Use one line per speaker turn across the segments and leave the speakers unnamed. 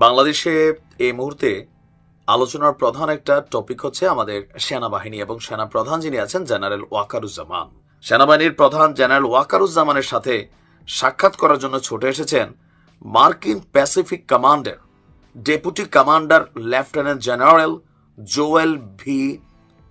বাংলাদেশে এই মুহূর্তে আলোচনার প্রধান একটা টপিক হচ্ছে আমাদের সেনাবাহিনী এবং সেনা প্রধান যিনি আছেন জেনারেল ওয়াকারুজ্জামান। সেনাবাহিনীর প্রধান জেনারেল ওয়াকারুজ্জামানের সাথে সাক্ষাৎ করার জন্য ছুটে এসেছেন মার্কিন প্যাসিফিক কমান্ডের deputy commander lieutenant general Joel V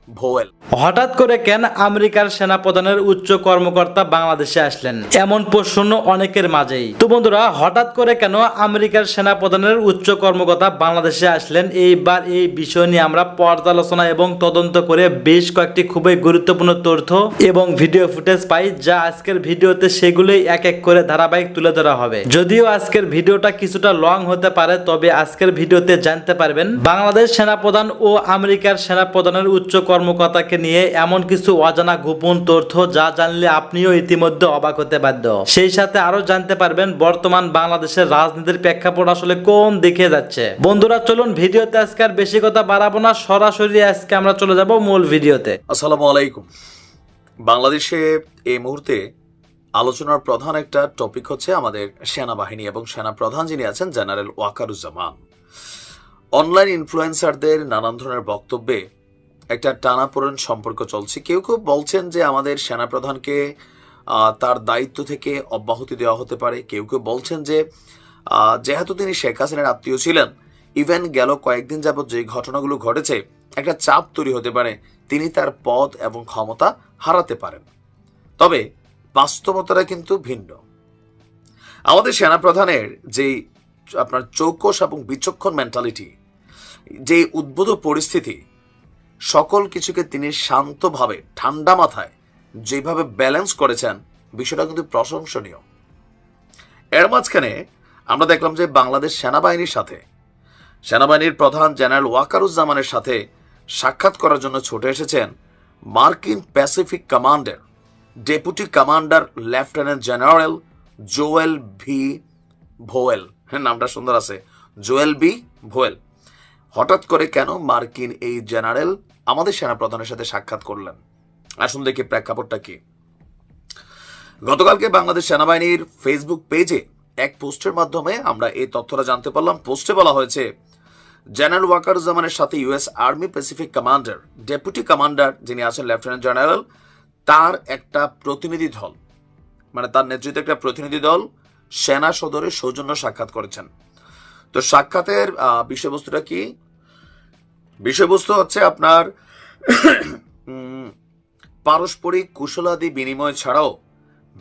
ভোয়েল।
হঠাৎ করে কেন আমেরিকার সেনাপ্রধানের উচ্চ কর্মকর্তা বাংলাদেশে আসলেন, এমন প্রশ্ন অনেকের মাঝেই। তো বন্ধুরা, হঠাৎ করে কেন আমেরিকার সেনাপ্রধানের উচ্চ কর্মকর্তা বাংলাদেশে আসলেন, এইবার এই বিষয় নিয়ে আমরা পর্যালোচনা এবং তদন্ত করে বেশ কয়েকটি খুবই গুরুত্বপূর্ণ তথ্য এবং ভিডিও ফুটেজ পাই, যা আজকের ভিডিওতে সেগুলোই এক এক করে ধারাবাহিক তুলে ধরা হবে। যদিও আজকের ভিডিওটা কিছুটা লং হতে পারে, তবে আজকের ভিডিওতে জানতে পারবেন বাংলাদেশ সেনাপ্রধান ও আমেরিকার সেনাপ্রধানের উচ্চ কর্মকর্তাকে নিয়ে এমন কিছু অজানা গোপন তথ্য, যা জানলে আপনিও ইতিমধ্যে অবাক হতে বাধ্য। সেই সাথে আরো জানতে পারবেন বর্তমান বাংলাদেশের রাজনীতির প্রেক্ষাপট আসলে কোন দিকে যাচ্ছে। বন্ধুরা, চলুন ভিডিওতে আজকে আর বেশি কথা বাড়াবো না, সরাসরি আজকে আমরা চলে যাব মূল ভিডিওতে।
আসসালামু আলাইকুম। বাংলাদেশে এই মুহূর্তে আলোচনার প্রধান একটা টপিক হচ্ছে আমাদের সেনাবাহিনী এবং সেনা প্রধান যিনি আছেন জেনারেল ওয়াকারুজ্জামান। অনলাইন ইনফ্লুয়েন্সারদের নানান ধরনের বক্তব্যে একটা টানাপোড়েন সম্পর্ক চলছে। কেউ কেউ বলছেন যে আমাদের সেনাপ্রধানকে তার দায়িত্ব থেকে অব্যাহতি দেওয়া হতে পারে। কেউ কেউ বলছেন যে যেহেতু তিনি শেখ হাসিনার আত্মীয় ছিলেন, ইভেন গেল কয়েকদিন যাবৎ যে ঘটনাগুলো ঘটেছে, একটা চাপ তৈরি হতে পারে, তিনি তার পদ এবং ক্ষমতা হারাতে পারেন। তবে বাস্তবতাটা কিন্তু ভিন্ন। আমাদের সেনাপ্রধানের যে আপনার চৌকস এবং বিচক্ষণ মেন্টালিটি, যে উদ্ভূত পরিস্থিতি, সকল কিছুকে তিনি শান্তভাবে ঠান্ডা মাথায় যেভাবে ব্যালেন্স করেছেন, বিষয়টা কিন্তু প্রশংসনীয়। এর মাঝখানে আমরা দেখলাম যে বাংলাদেশ সেনাবাহিনীর সাথে সেনাবাহিনীর প্রধান জেনারেল ওয়াকারুজ্জামানের সাথে সাক্ষাৎ করার জন্য ছুটে এসেছেন মার্কিন প্যাসিফিক কমান্ডের deputy commander lieutenant general Joel V ভোয়েল। হ্যাঁ, নামটা সুন্দর আছে, জোয়েল বি ভোয়েল। হঠাৎ করে কেন মার্কিন এই জেনারেল আমাদের সেনাপ্রধানের সাথে সাক্ষাৎ করলেন? আসুন দেখি প্রেক্ষাপটটা কি। গতকালকে বাংলাদেশ সেনাবাহিনীর ফেসবুক পেজে এক পোস্টের মাধ্যমে আমরা এই তথ্যটা জানতে পারলাম। পোস্টে বলা হয়েছে, জেনারেল ওয়াকারুজ্জামানের সাথে US army Pacific commander deputy commander যিনি আছেন লেফটেন্যান্ট জেনারেল, তার একটা প্রতিনিধি দল, মানে তার নেতৃত্বে একটা প্রতিনিধি দল সেনা সদরে সৌজন্য সাক্ষাৎ করেছেন। তো সাক্ষাতের বিষয়বস্তুটা কি? বিষয়বস্তু হচ্ছে আপনার পারস্পরিক কুশলাদি বিনিময় ছাড়াও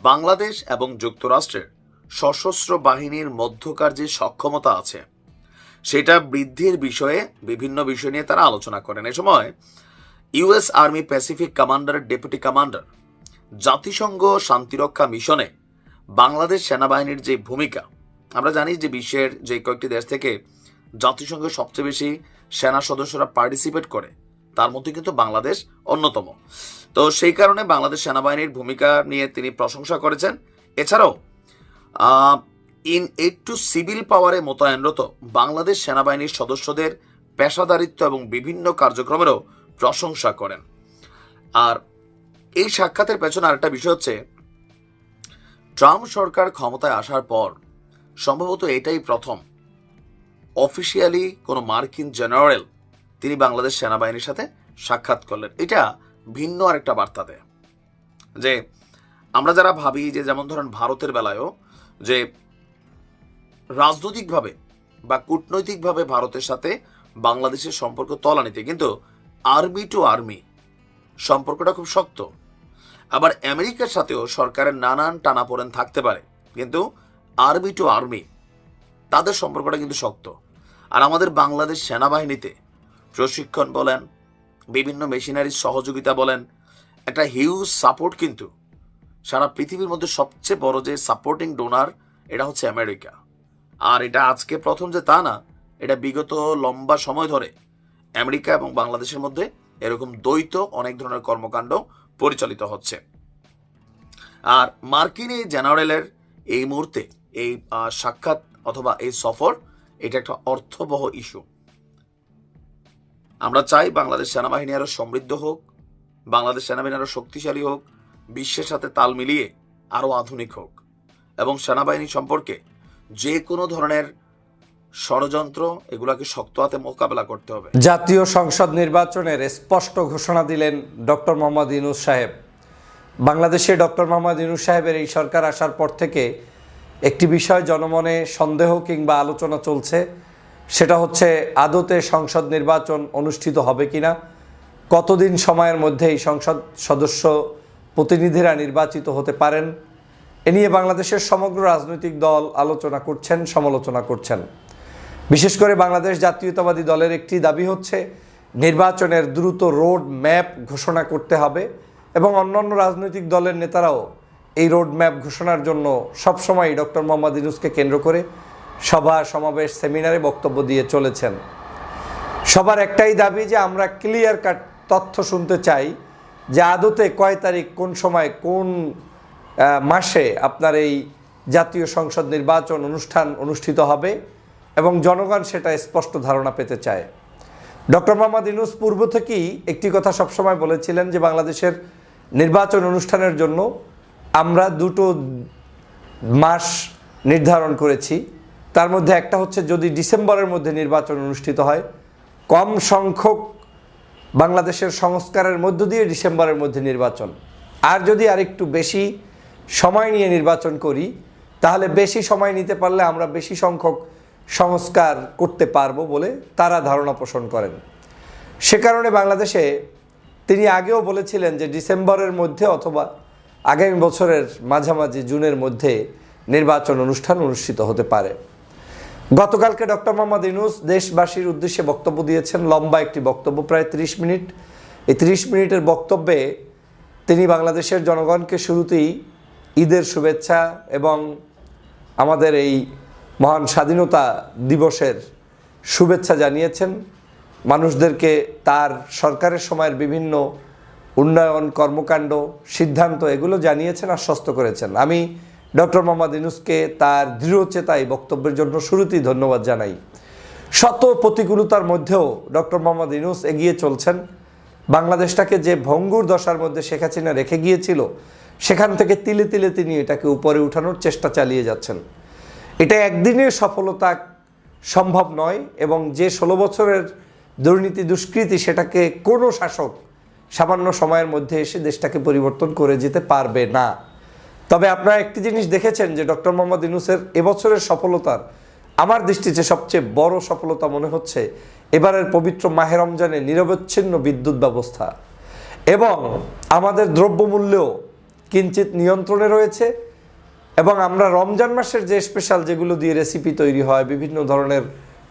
বাংলাদেশ এবং যুক্তরাষ্ট্রের সশস্ত্র বাহিনীর মধ্যকার যে সক্ষমতা আছে, সেটা বৃদ্ধির বিষয়ে বিভিন্ন বিষয় নিয়ে তারা আলোচনা করেন। এ সময় ইউএস আর্মি প্যাসিফিক কমান্ডারের ডেপুটি কমান্ডার জাতিসংঘ শান্তিরক্ষা মিশনে বাংলাদেশ সেনাবাহিনীর যে ভূমিকা, আমরা জানি যে বিশ্বের যে কয়েকটি দেশ থেকে জাতিসংঘের সবচেয়ে বেশি সেনা সদস্যরা পার্টিসিপেট করে, তার মধ্যে কিন্তু বাংলাদেশ অন্যতম। তো সেই কারণে বাংলাদেশ সেনাবাহিনীর ভূমিকা নিয়ে তিনি প্রশংসা করেছেন। এছাড়াও ইন এইড টু সিভিল পাওয়ারে মোতায়েনরত বাংলাদেশ সেনাবাহিনীর সদস্যদের পেশাদারিত্ব এবং বিভিন্ন কার্যক্রমেরও প্রশংসা করেন। আর এই সাক্ষাতের পেছনে আরেকটা বিষয় হচ্ছে, ট্রাম্প সরকার ক্ষমতায় আসার পর সম্ভবত এটাই প্রথম অফিসিয়ালি কোনো মার্কিন জেনারেল তিনি বাংলাদেশ সেনাবাহিনীর সাথে সাক্ষাৎ করলেন। এটা ভিন্ন আরেকটা বার্তা দেয় যে আমরা যারা ভাবি যে যেমন ধরেন ভারতের বেলায়ও যে রাজনৈতিকভাবে বা কূটনৈতিকভাবে ভারতের সাথে বাংলাদেশের সম্পর্ক তলানিতে, কিন্তু আর্মি টু আর্মি সম্পর্কটা খুব শক্ত। আবার আমেরিকার সাথেও সরকারের নানান টানাপোড়েন থাকতে পারে, কিন্তু আর্মি টু আর্মি তাদের সম্পর্কটা কিন্তু শক্ত। আর আমাদের বাংলাদেশ সেনাবাহিনীতে প্রশিক্ষণ বলেন, বিভিন্ন মেশিনারির সহযোগিতা বলেন, একটা হিউজ সাপোর্ট, কিন্তু সারা পৃথিবীর মধ্যে সবচেয়ে বড় যে সাপোর্টিং ডোনার, এটা হচ্ছে আমেরিকা। আর এটা আজকে প্রথম যে তা না, এটা বিগত লম্বা সময় ধরে আমেরিকা এবং বাংলাদেশের মধ্যে এরকম দ্বৈত অনেক ধরনের কর্মকাণ্ড পরিচালিত হচ্ছে। আর মার্কিন এই জেনারেলের এই মুহূর্তে এই সাক্ষাৎ অথবা এই সফর, এটা একটা অর্থবহ ইস্যু। আমরা চাই বাংলাদেশ সেনাবাহিনী আরো সমৃদ্ধ হোক, বাংলাদেশ সেনাবাহিনী আরো শক্তিশালী হোক, বিশ্বের সাথে তাল মিলিয়ে আরো আধুনিক হোক, এবং সেনাবাহিনী সম্পর্কে যে কোনো ধরনের ষড়যন্ত্র, এগুলাকে শক্ত হাতে মোকাবেলা করতে হবে।
জাতীয় সংসদ নির্বাচনের স্পষ্ট ঘোষণা দিলেন ডক্টর মোহাম্মদ ইউনূস সাহেব। বাংলাদেশে ডক্টর মোহাম্মদ ইউনূস সাহেবের এই সরকার আসার পর থেকে একটি বিষয় জনমনে সন্দেহ কিংবা আলোচনা চলছে, সেটা হচ্ছে আদতে সংসদ নির্বাচন অনুষ্ঠিত হবে কিনা, কতদিন সময়ের মধ্যে এই সংসদ সদস্য প্রতিনিধিরা নির্বাচিত হতে পারেন। এ নিয়ে বাংলাদেশের সমগ্র রাজনৈতিক দল আলোচনা করছেন, সমালোচনা করছেন। বিশেষ করে বাংলাদেশ জাতীয়তাবাদী দলের একটি দাবি হচ্ছে নির্বাচনের দ্রুত রোড ম্যাপ ঘোষণা করতে হবে, এবং অন্যান্য রাজনৈতিক দলের নেতারাও এই রোড ম্যাপ ঘোষণার জন্য সবসময় ডক্টর মোহাম্মদ ইউনূসকে কেন্দ্র করে সভা সমাবেশ সেমিনারে বক্তব্য দিয়ে চলেছেন। সবার একটাই দাবি যে আমরা ক্লিয়ার কাট তথ্য শুনতে চাই যে আদতে কয় তারিখ, কোন সময়, কোন মাসে আপনার এই জাতীয় সংসদ নির্বাচন অনুষ্ঠান অনুষ্ঠিত হবে, এবং জনগণ সেটা স্পষ্ট ধারণা পেতে চায়। ডক্টর মোহাম্মদ ইউনূস পূর্ব থেকেই একটি কথা সবসময় বলেছিলেন যে বাংলাদেশের নির্বাচন অনুষ্ঠানের জন্য আমরা দুটো মাস নির্ধারণ করেছি। তার মধ্যে একটা হচ্ছে যদি ডিসেম্বরের মধ্যে নির্বাচন অনুষ্ঠিত হয়, কম সংখ্যক বাংলাদেশের সংস্কারের মধ্য দিয়ে ডিসেম্বরের মধ্যে নির্বাচন, আর যদি আরেকটু বেশি সময় নিয়ে নির্বাচন করি তাহলে বেশি সময় নিতে পারলে আমরা বেশি সংখ্যক সংস্কার করতে পারবো বলে তারা ধারণা পোষণ করেন। সে কারণে বাংলাদেশে তিনি আগেও বলেছিলেন যে ডিসেম্বরের মধ্যে অথবা আগামী বছরের মাঝামাঝি জুনের মধ্যে নির্বাচন অনুষ্ঠান অনুষ্ঠিত হতে পারে। গতকালকে ডক্টর মোহাম্মদ ইউনূস দেশবাসীর উদ্দেশ্যে বক্তব্য দিয়েছেন, লম্বা একটি বক্তব্য, প্রায় 30 মিনিট। এই 30 মিনিটের বক্তব্যে তিনি বাংলাদেশের জনগণকে শুরুতেই ঈদের শুভেচ্ছা এবং আমাদের এই মহান স্বাধীনতা দিবসের শুভেচ্ছা জানিয়েছেন। মানুষদেরকে তার সরকারের সময়ের বিভিন্ন উন্নয়ন কর্মকাণ্ড, সিদ্ধান্ত এগুলো জানিয়েছেন, আশ্বস্ত করেছেন। আমি ডক্টর মোহাম্মদ ইউনূসকে তার দৃঢ়চেতাই বক্তব্যের জন্য শুরুতেই ধন্যবাদ জানাই। শত প্রতিকূলতার মধ্যেও ডক্টর মোহাম্মদ ইউনূস এগিয়ে চলছেন। বাংলাদেশটাকে যে ভঙ্গুর দশার মধ্যে শেখ হাসিনা রেখে গিয়েছিল, সেখান থেকে তিলে তিলে তিনি এটাকে উপরে উঠানোর চেষ্টা চালিয়ে যাচ্ছেন। এটা একদিনের সফলতা সম্ভব নয়, এবং যে 16 বছরের দুর্নীতি দুষ্কৃতি, সেটাকে কোনো শাসক সামান্য সময়ের মধ্যে এসে দেশটাকে পরিবর্তন করে যেতে পারবে না। তবে আপনারা একটি জিনিস দেখেছেন যে ডক্টর মোহাম্মদ ইউনূসের এবছরের সফলতার আমার দৃষ্টিতে সবচেয়ে বড় সফলতা মনে হচ্ছে এবারের পবিত্র মাহে রমজানে নিরবচ্ছিন্ন বিদ্যুৎ ব্যবস্থা, এবং আমাদের দ্রব্যমূল্যও কিঞ্চিত নিয়ন্ত্রণে রয়েছে। এবং আমরা রমজান মাসের যে স্পেশাল যেগুলো দিয়ে রেসিপি তৈরি হয়, বিভিন্ন ধরনের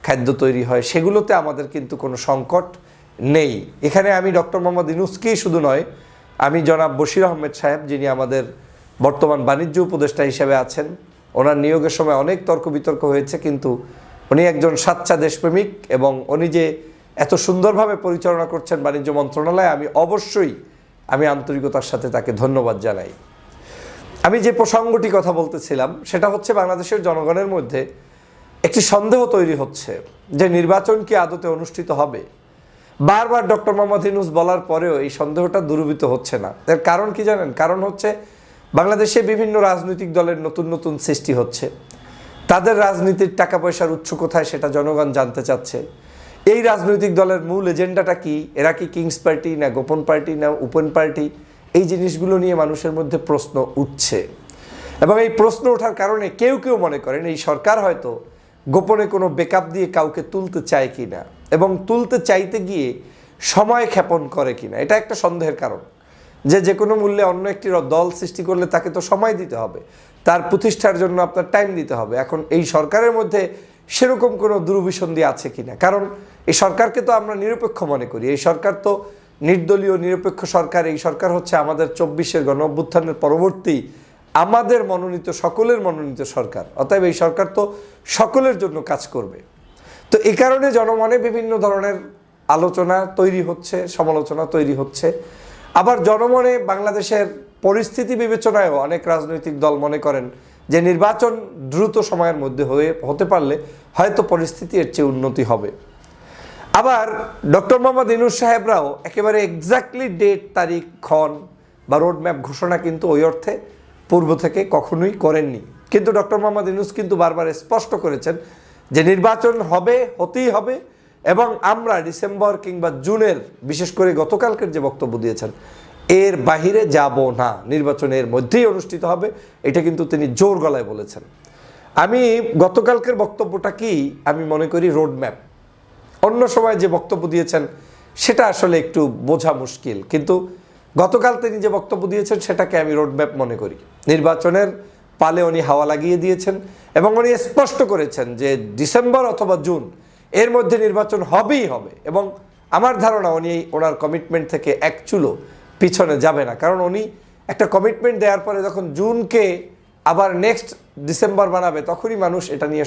খাদ্য তৈরি হয়, সেগুলোতে আমাদের কিন্তু কোনো সংকট নেই। এখানে আমি ডক্টর মোহাম্মদ ইউনূসকেই শুধু নয়, আমি জনাব বশির আহমেদ সাহেব, যিনি আমাদের বর্তমান বাণিজ্য উপদেষ্টা হিসেবে আছেন, ওনার নিয়োগের সময় অনেক তর্ক বিতর্ক হয়েছে, কিন্তু উনি একজন সাচ্চা দেশপ্রেমিক, এবং উনি যে এত সুন্দরভাবে পরিচালনা করছেন বাণিজ্য মন্ত্রণালয়, আমি আন্তরিকতার সাথে তাকে ধন্যবাদ জানাই। আমি যে প্রসঙ্গটি কথা বলতেছিলাম সেটা হচ্ছে বাংলাদেশের জনগণের মধ্যে একটি সন্দেহ তৈরি হচ্ছে যে নির্বাচন কি আদতে অনুষ্ঠিত হবে। বারবার ডক্টর মোহাম্মদ ইউনূস বলার পরেও এই সন্দেহটা দূরীভূত হচ্ছে না। এর কারণ কি জানেন? কারণ হচ্ছে বাংলাদেশে বিভিন্ন রাজনৈতিক দলের নতুন নতুন সৃষ্টি হচ্ছে। তাদের রাজনীতির টাকা পয়সার উৎস কোথায় সেটা জনগণ জানতে চাচ্ছে। এই রাজনৈতিক দলের মূল এজেন্ডাটা কি? এরা কি কিংস পার্টি, না গোপন পার্টি, না ওপেন পার্টি? এই জিনিসগুলো নিয়ে মানুষের মধ্যে প্রশ্ন উঠছে, এবং এই প্রশ্ন ওঠার কারণে কেউ কেউ মনে করেন এই সরকার হয়তো গোপনে কোনো ব্যাকআপ দিয়ে কাউকে তুলতে চায় কিনা, এবং তুলতে চাইতে গিয়ে সময় ক্ষেপণ করে কিনা। এটা একটা সন্দেহের কারণ যে কোনো মূল্যে অন্য একটি দল সৃষ্টি করলে তাকে তো সময় দিতে হবে, তার প্রতিষ্ঠার জন্য আপনার টাইম দিতে হবে। এখন এই সরকারের মধ্যে সেরকম কোনো দুরভিসন্ধি আছে কিনা, কারণ এই সরকারকে তো আমরা নিরপেক্ষ মনে করি। এই সরকার তো নির্দলীয় নিরপেক্ষ সরকার। এই সরকার হচ্ছে আমাদের 24-এর গণ অভ্যুত্থানের পরবর্তী আমাদের মনোনীত, সকলের মনোনীত সরকার। অতএব এই সরকার তো সকলের জন্য কাজ করবে। তো এই কারণে জনমনে বিভিন্ন ধরনের আলোচনা তৈরি হচ্ছে, সমালোচনা তৈরি হচ্ছে। আবার জনমনে বাংলাদেশের পরিস্থিতি বিবেচনায়ও অনেক রাজনৈতিক দল মনে করেন যে নির্বাচন দ্রুত সময়ের মধ্যে হতে পারলে হয়তো পরিস্থিতি এর চেয়ে উন্নতি হবে। আবার ডক্টর মোহাম্মদ ইউনূস সাহেবরাও একেবারে এক্স্যাক্টলি ডেট, তারিখ, ক্ষণ বা রোডম্যাপ ঘোষণা কিন্তু ওই অর্থে পূর্ব থেকে কখনোই করেননি। কিন্তু ডক্টর মোহাম্মদ ইউনূস কিন্তু বারবার স্পষ্ট করেছেন যে নির্বাচন হবে, হতেই হবে, এবং আমরা ডিসেম্বর কিংবা জুনের, বিশেষ করে গতকালকের যে বক্তব্য দিয়েছেন, এর বাহিরে যাব না, নির্বাচনের মধ্যেই অনুষ্ঠিত হবে, এটা কিন্তু তিনি জোর গলায় বলেছেন। আমি গতকালকের বক্তব্যটা কি আমি মনে করি রোডম্যাপ। অন্য সময় যে বক্তব্য দিয়েছেন সেটা আসলে একটু বোঝা মুশকিল, কিন্তু গতকাল তিনি যে বক্তব্য দিয়েছেন সেটাকে আমি রোডম্যাপ মনে করি। নির্বাচনের পালে উনি হাওয়া লাগিয়ে দিয়েছেন এবং উনি স্পষ্ট করেছেন যে ডিসেম্বর অথবা জুন এর মধ্যে নির্বাচন হবেই হবে, এবং আমার ধারণা উনি ওনার কমিটমেন্ট থেকে এক চুলো পিছনে যাবে না। কারণ উনি একটা কমিটমেন্ট দেওয়ার পরে যখন জুনকে আবার নেক্সট ডিসেম্বর বানাবে, তখনই মানুষ এটা নিয়ে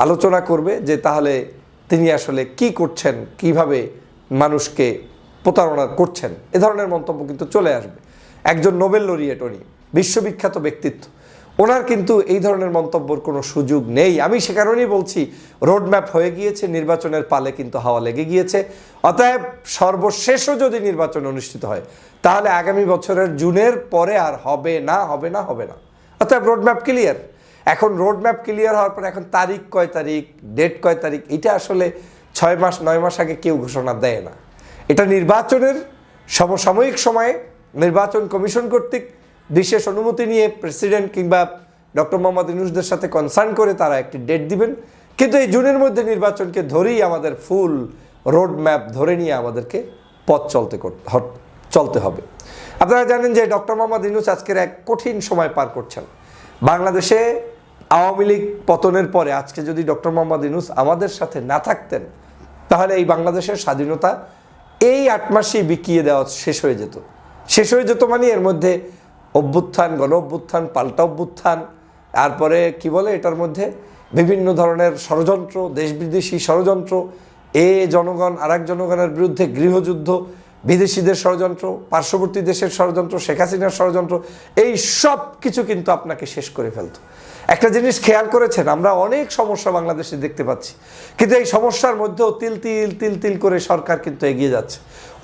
আলোচনা করবে যে তাহলে তিনি আসলে কি করছেন, কিভাবে মানুষকে প্রতারণা করছেন। এ ধরনের মন্তব্য কিন্তু চলে আসবে। একজন নোবেল লরিয়েট, উনি বিশ্ববিখ্যাত ব্যক্তিত্ব, ওনার কিন্তু এই ধরনের মন্তব্যের কোনো সুযোগ নেই। আমি সে কারণেই বলছি রোডম্যাপ হয়ে গিয়েছে, নির্বাচনের পালে কিন্তু হাওয়া লেগে গিয়েছে। অতএব সর্বশেষও যদি নির্বাচন অনুষ্ঠিত হয় তাহলে আগামী বছরের জুনের পরে আর হবে না। অতএব রোডম্যাপ ক্লিয়ার। এখন রোডম্যাপ ক্লিয়ার হওয়ার পর এখন তারিখ কয় তারিখ, ডেট কয় তারিখ, এটা আসলে 6 মাস 9 মাস আগে কেউ ঘোষণা দেয় না। এটা নির্বাচনের সমসাময়িক সময়ে নির্বাচন কমিশন কর্তৃক বিশেষ অনুমতি নিয়ে প্রেসিডেন্ট কিংবা ডক্টর মোহাম্মদ ইউনূসদের সাথে কনসার্ন করে তারা একটি ডেট দিবেন। কিন্তু এই জুনের মধ্যে নির্বাচনকে ধরেই আমাদের ফুল রোড ম্যাপ ধরে নিয়ে আমাদেরকে পথ চলতে হবে। আপনারা জানেন যে ডক্টর মোহাম্মদ ইউনূস আজকের এক কঠিন সময় পার করছেন। বাংলাদেশে আওয়ামী লীগ পতনের পরে আজকে যদি ডক্টর মোহাম্মদ ইউনূস আমাদের সাথে না থাকতেন তাহলে এই বাংলাদেশের স্বাধীনতা এই 8 মাসেই বিকিয়ে দেওয়া শেষ হয়ে যেত। মানে এর মধ্যে অভ্যুত্থান, গণ অভ্যুত্থান, পাল্টা অভ্যুত্থান, তারপরে কি বলে এটার মধ্যে বিভিন্ন ধরনের ষড়যন্ত্র, দেশ বিদেশি ষড়যন্ত্র, জনগণ আর এক জনগণের বিরুদ্ধে গৃহযুদ্ধ, বিদেশিদের ষড়যন্ত্র, পার্শ্ববর্তী দেশের ষড়যন্ত্র, শেখ হাসিনার ষড়যন্ত্র, এই সব কিছু কিন্তু আপনাকে শেষ করে ফেলতো। একটা জিনিস খেয়াল করেছেন, আমরা অনেক সমস্যা বাংলাদেশে দেখতে পাচ্ছি, কিন্তু এই সমস্যার মধ্যেও তিল তিল করে সরকার কিন্তু এগিয়ে যাচ্ছে।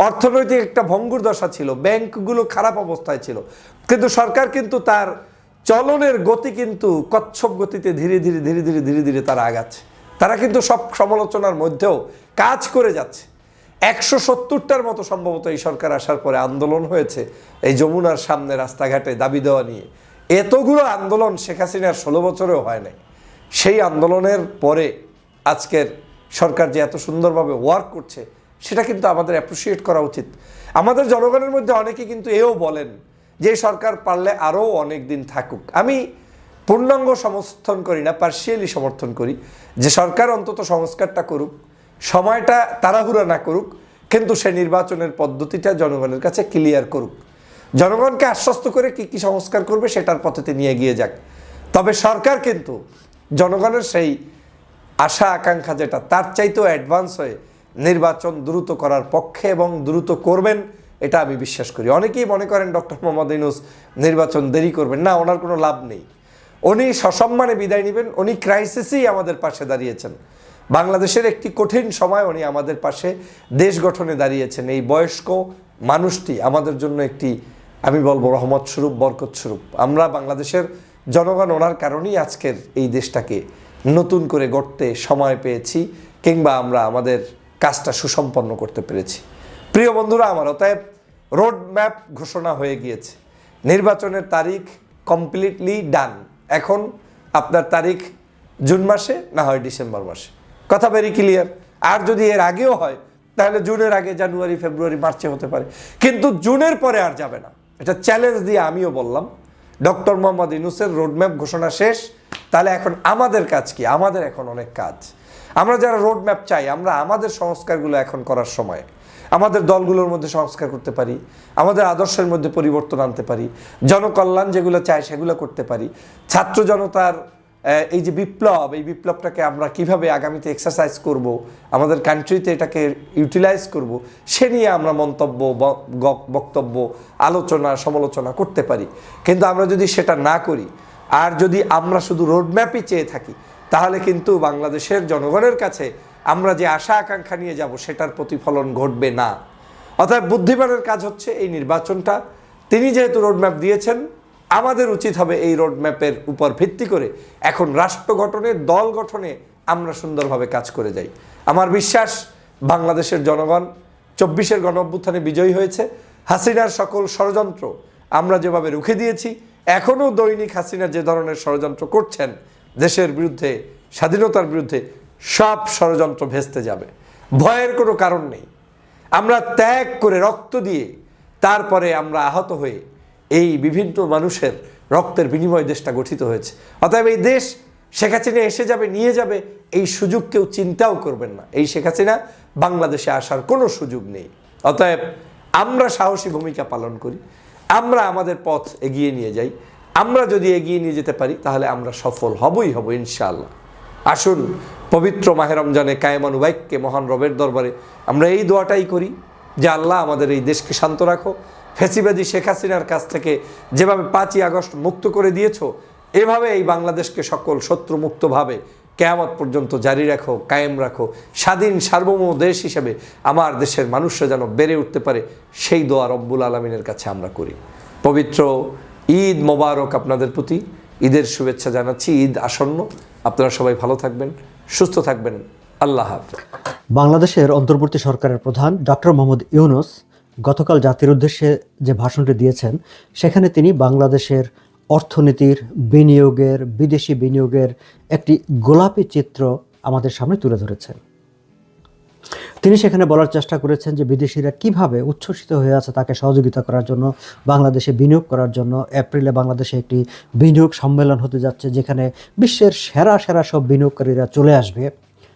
অর্থনৈতিক একটা ভঙ্গুর দশা ছিল, ব্যাংকগুলো খারাপ অবস্থায় ছিল, কিন্তু সরকার কিন্তু তার চলনের গতি কিন্তু কচ্ছপ গতিতে ধীরে ধীরে তারা আগাচ্ছে। তারা কিন্তু সব সমালোচনার মধ্যেও কাজ করে যাচ্ছে। 170টার মতো সম্ভবত এই সরকার আসার পরে আন্দোলন হয়েছে এই যমুনার সামনে রাস্তাঘাটে দাবি দেওয়া নিয়ে। এতগুলো আন্দোলন শেখ হাসিনার 16 বছরেও হয় নাই। সেই আন্দোলনের পরে আজকের সরকার যে এত সুন্দরভাবে ওয়ার্ক করছে সেটা কিন্তু আমাদের অ্যাপ্রিসিয়েট করা উচিত। আমাদের জনগণের মধ্যে অনেকে কিন্তু এও বলেন যে সরকার পারলে আরও অনেক দিন থাকুক। আমি পূর্ণাঙ্গ সমর্থন করি না, পার্শিয়ালি সমর্থন করি যে সরকার অন্তত সংস্কারটা করুক, সময়টা তাড়াহুড়া না করুক, কিন্তু সে নির্বাচনের পদ্ধতিটা জনগণের কাছে ক্লিয়ার করুক, জনগণকে আশ্বস্ত করে কি সংস্কার করবে সেটার পথেতে নিয়ে গিয়ে যাক। তবে সরকার কিন্তু জনগণের সেই আশা আকাঙ্ক্ষা যেটা তার চাইতেও অ্যাডভান্স হয়ে নির্বাচন দ্রুত করার পক্ষে এবং দ্রুত করবেন, এটা আমি বিশ্বাস করি। অনেকেই মনে করেন ডক্টর মোহাম্মদ ইউনূস নির্বাচন দেরি করবেন না, ওনার কোনো লাভ নেই। উনি সসম্মানে বিদায় নেবেন। উনি ক্রাইসিসেই আমাদের পাশে দাঁড়িয়েছেন। বাংলাদেশের একটি কঠিন সময় উনি আমাদের পাশে দেশ গঠনে দাঁড়িয়েছেন। এই বয়স্ক মানুষটি আমাদের জন্য একটি, আমি বলবো, রহমত স্বরূপ, বরকত স্বরূপ। আমরা বাংলাদেশের জনগণ ওনার কারণেই আজকের এই দেশটাকে নতুন করে গড়তে সময় পেয়েছি, কিংবা আমরা আমাদের কাজটা সুসম্পন্ন করতে পেরেছি। প্রিয় বন্ধুরা আমার, অতএব রোড ম্যাপ ঘোষণা হয়ে গিয়েছে, নির্বাচনের তারিখ কমপ্লিটলি ডান। এখন আপনার তারিখ জুন মাসে, না হয় ডিসেম্বর মাসে, কথা ভেরি ক্লিয়ার। আর যদি এর আগেও হয় তাহলে জুনের আগে জানুয়ারি, ফেব্রুয়ারি, মার্চে হতে পারে, কিন্তু জুনের পরে আর যাবে না। এটা চ্যালেঞ্জ দিয়ে আমিও বললাম ডক্টর মোহাম্মদ ইউনূসের রোডম্যাপ ঘোষণা শেষ। তাহলে এখন আমাদের কাজ কি? আমাদের এখন অনেক কাজ। আমরা যারা রোডম্যাপ চাই, আমরা আমাদের সংস্কারগুলো এখন করার সময়, আমাদের দলগুলোর মধ্যে সংস্কার করতে পারি, আমাদের আদর্শের মধ্যে পরিবর্তন আনতে পারি, জনকল্যাণ যেগুলো চাই সেগুলো করতে পারি। ছাত্র জনতার এই যে বিপ্লব, এই বিপ্লবটাকে আমরা কিভাবে আগামীতে এক্সারসাইজ করব, আমাদের কান্ট্রিতে এটাকে ইউটিলাইজ করব, সে নিয়ে আমরা মন্তব্য, বক্তব্য, আলোচনা, সমালোচনা করতে পারি। কিন্তু আমরা যদি সেটা না করি, আর যদি আমরা শুধু রোডম্যাপই চেয়ে থাকি, তাহলে কিন্তু বাংলাদেশের জনগণের কাছে আমরা যে আশা আকাঙ্ক্ষা নিয়ে যাব সেটার প্রতিফলন ঘটবে না। অর্থাৎ বুদ্ধিমানের কাজ হচ্ছে এই নির্বাচনটা, তিনি যেহেতু রোডম্যাপ দিয়েছেন, আমাদের উচিত হবে এই রোডম্যাপের উপর ভিত্তি করে এখন রাষ্ট্র গঠনে, দল গঠনে আমরা সুন্দরভাবে কাজ করে যাই। আমার বিশ্বাস বাংলাদেশের জনগণ 24-এর গণঅভ্যুত্থানে বিজয়ী হয়েছে। হাসিনার সকল ষড়যন্ত্র আমরা যেভাবে রুখে দিয়েছি, এখনও দৈনিক হাসিনা যে ধরনের ষড়যন্ত্র করছেন দেশের বিরুদ্ধে, স্বাধীনতার বিরুদ্ধে, সব ষড়যন্ত্র ভেস্তে যাবে। ভয়ের কোনো কারণ নেই। আমরা ত্যাগ করে রক্ত দিয়ে তারপরে আমরা আহত হয়ে এই বিভিন্ন মানুষের রক্তের বিনিময়ে দেশটা গঠিত হয়েছে। অতএব এই দেশ শেখ হাসিনা এসে যাবে, নিয়ে যাবে, এই সুযোগ কেউ চিন্তাও করবেন না। এই শেখ হাসিনা বাংলাদেশে আসার কোনো সুযোগ নেই। অতএব আমরা সাহসী ভূমিকা পালন করি, আমরা আমাদের পথ এগিয়ে নিয়ে যাই। আমরা যদি এগিয়ে নিয়ে যেতে পারি তাহলে আমরা সফল হবই হব ইনশাআল্লাহ। আসুন পবিত্র মাহে রমজানে কায়েমান উবাইককে মহান রবের দরবারে আমরা এই দোয়াটাই করি যে আল্লাহ আমাদের এই দেশকে শান্ত রাখো, ফ্যাসিবাদী শেখ হাসিনার কাছ থেকে যেভাবে 5ই আগস্ট মুক্ত করে দিয়েছো, এভাবে এই বাংলাদেশকে সকল শত্রুমুক্তভাবে কিয়ামত পর্যন্ত জারি রাখো, কায়েম রাখো। স্বাধীন সার্বভৌম দেশ হিসেবে আমার দেশের মানুষরা যেন বেড়ে উঠতে পারে, সেই দোয়া রব্বুল আলমিনের কাছে আমরা করি। পবিত্র ঈদ মোবারক আপনাদের প্রতি, ঈদের শুভেচ্ছা জানাচ্ছি। ঈদ আসন্ন, আপনারা সবাই ভালো থাকবেন, সুস্থ থাকবেন। আল্লাহ হাফেজ।
বাংলাদেশের অন্তর্বর্তী সরকারের প্রধান ডক্টর মোহাম্মদ ইউনূস গতকাল জাতির উদ্দেশ্যে যে ভাষণটি দিয়েছেন, সেখানে তিনি বাংলাদেশের অর্থনীতির, বিনিয়োগের, বিদেশি বিনিয়োগের একটি গোলাপি চিত্র আমাদের সামনে তুলে ধরেছেন। তিনি সেখানে বলার চেষ্টা করেছেন যে বিদেশিরা কিভাবে উচ্ছ্বসিত হয়ে আছে তাকে সহযোগিতা করার জন্য, বাংলাদেশে বিনিয়োগ করার জন্য। এপ্রিলে বাংলাদেশে একটি বিনিয়োগ সম্মেলন হতে যাচ্ছে, যেখানে বিশ্বের সেরা সেরা সব বিনিয়োগকারীরা চলে আসবে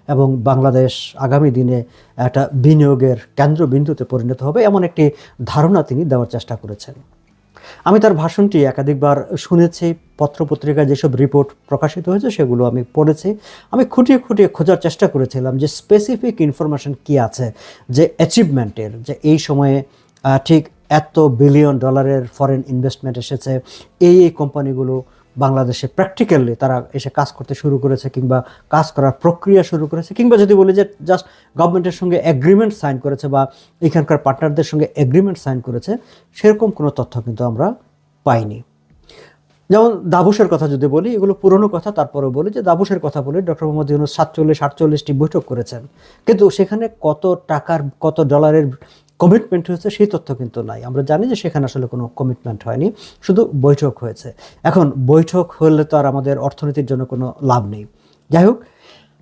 এবং বাংলাদেশ আগামী দিনে একটা বিনিয়োগের কেন্দ্রবিন্দুতে পরিণত হবে, এমন একটি ধারণা তিনি দেওয়ার চেষ্টা করেছেন। আমি তার ভাষণটি একাধিকবার শুনেছি, পত্রপত্রিকায় যেসব রিপোর্ট প্রকাশিত হয়েছে সেগুলো আমি পড়েছি। আমি খুঁটিয়ে খুঁটিয়ে খোঁজার চেষ্টা করেছিলাম যে স্পেসিফিক ইনফরমেশন কি আছে, যে অ্যাচিভমেন্টের, যে এই সময়ে ঠিক এত বিলিয়ন ডলারের ফরেন ইনভেস্টমেন্ট এসেছে, এই কোম্পানিগুলো বাংলাদেশে প্র্যাকটিক্যালি তারা এসে কাজ করতে শুরু করেছে কিংবা কাজ করার প্রক্রিয়া শুরু করেছে, কিংবা যদি বলি যে জাস্ট গভর্নমেন্টের সঙ্গে এগ্রিমেন্ট সাইন করেছে বা এখানকার পার্টনারদের সঙ্গে এগ্রিমেন্ট সাইন করেছে, সেরকম কোনো তথ্য কিন্তু আমরা পাইনি। যেমন দাভোসের কথা যদি বলি, এগুলো পুরনো কথা, তারপরেও বলি যে দাভোসের কথা বলি, ডক্টর মোহাম্মদ ইউনূস 47-48টি বৈঠক করেছেন, কিন্তু সেখানে কত টাকার, কত ডলারের কমিটমেন্ট হয়েছে সেই তথ্য কিন্তু নাই। আমরা জানি যে সেখানে আসলে কোনো কমিটমেন্ট হয়নি, শুধু বৈঠক হয়েছে। এখন বৈঠক হলে তো আর আমাদের অর্থনীতির জন্য কোনো লাভ নেই। যাই হোক,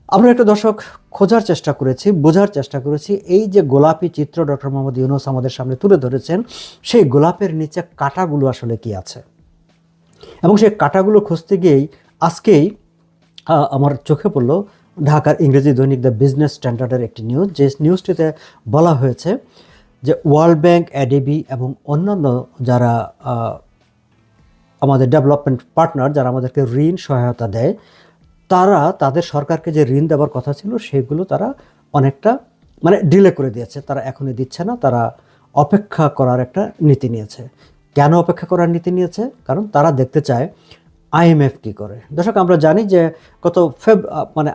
আমরা একটা দর্শক খোঁজার চেষ্টা করেছি, বোঝার চেষ্টা করেছি, এই যে গোলাপি চিত্র ডক্টর মোহাম্মদ ইউনূস আমাদের সামনে তুলে ধরেছেন, সেই গোলাপের নিচে কাঁটাগুলো আসলে কি আছে। এবং সেই কাঁটাগুলো খুঁজতে গিয়েই আজকেই আমার চোখে পড়ল ঢাকার ইংরেজি দৈনিক দ্য বিজনেস স্ট্যান্ডার্ডের একটি নিউজ, যে নিউজটিতে বলা হয়েছে যে ওয়ার্ল্ড ব্যাংক, এডিবি এবং অন্যান্য যারা আমাদের ডেভেলপমেন্ট পার্টনার, যারা আমাদেরকে ঋণ সহায়তা দেয়, তারা তাদের সরকারকে যে ঋণ দেওয়ার কথা ছিল সেগুলো তারা অনেকটা ডিলে করে দিয়েছে। তারা এখনই দিচ্ছে না, তারা অপেক্ষা করার একটা নীতি নিয়েছে। কেন অপেক্ষা করার নীতি নিয়েছে? কারণ তারা দেখতে চায় আইএমএফ কী করে। দর্শক, আমরা জানি যে গত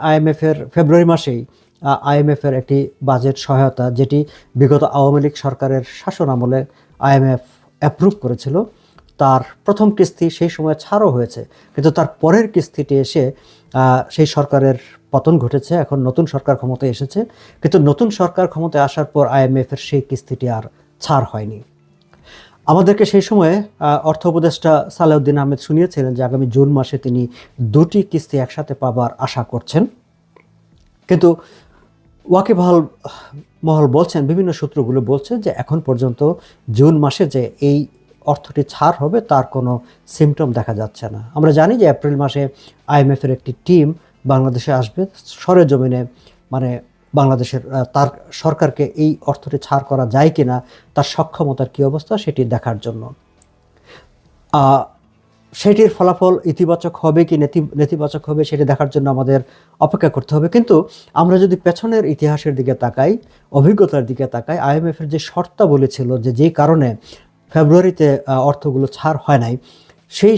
আইএমএফের ফেব্রুয়ারি মাসেই আইএমএফের একটি বাজেট সহায়তা, যেটি বিগত আওয়ামী লীগ সরকারের শাসন আমলে আইএমএফ অ্যাপ্রুভ করেছিল, তার প্রথম কিস্তি সেই সময় ছাড়ও হয়েছে, কিন্তু তার পরের কিস্তিটি এসে সেই সরকারের পতন ঘটেছে। এখন নতুন সরকার ক্ষমতায় এসেছে, কিন্তু নতুন সরকার ক্ষমতায় আসার পর আইএমএফের সেই কিস্তিটি আর ছাড় হয়নি। আমাদেরকে সেই সময়ে অর্থ উপদেষ্টা সালেউদ্দিন আহমেদ শুনিয়েছিলেন যে আগামী জুন মাসে তিনি 2টি কিস্তি একসাথে পাবার আশা করছেন, কিন্তু ওয়াকিবহাল মহল বলছেন, বিভিন্ন সূত্রগুলো বলছে যে এখন পর্যন্ত জুন মাসে যে এই অর্থটি ছাড় হবে তার কোনো সিমটম দেখা যাচ্ছে না। আমরা জানি যে এপ্রিল মাসে আইএমএফের একটি টিম বাংলাদেশে আসবে, সরেজমিনে বাংলাদেশের তার সরকারকে এই অর্থটি ছাড় করা যায় কিনা, তার সক্ষমতার কী অবস্থা সেটি দেখার জন্য। সেটির ফলাফল ইতিবাচক হবে কি নেতিবাচক হবে সেটি দেখার জন্য আমাদের অপেক্ষা করতে হবে। কিন্তু আমরা যদি পেছনের ইতিহাসের দিকে তাকাই, অভিজ্ঞতার দিকে তাকাই, আইএমএফের যে শর্তাবলী ছিল, যেই কারণে ফেব্রুয়ারিতে অর্থগুলো ছাড় হয় নাই, সেই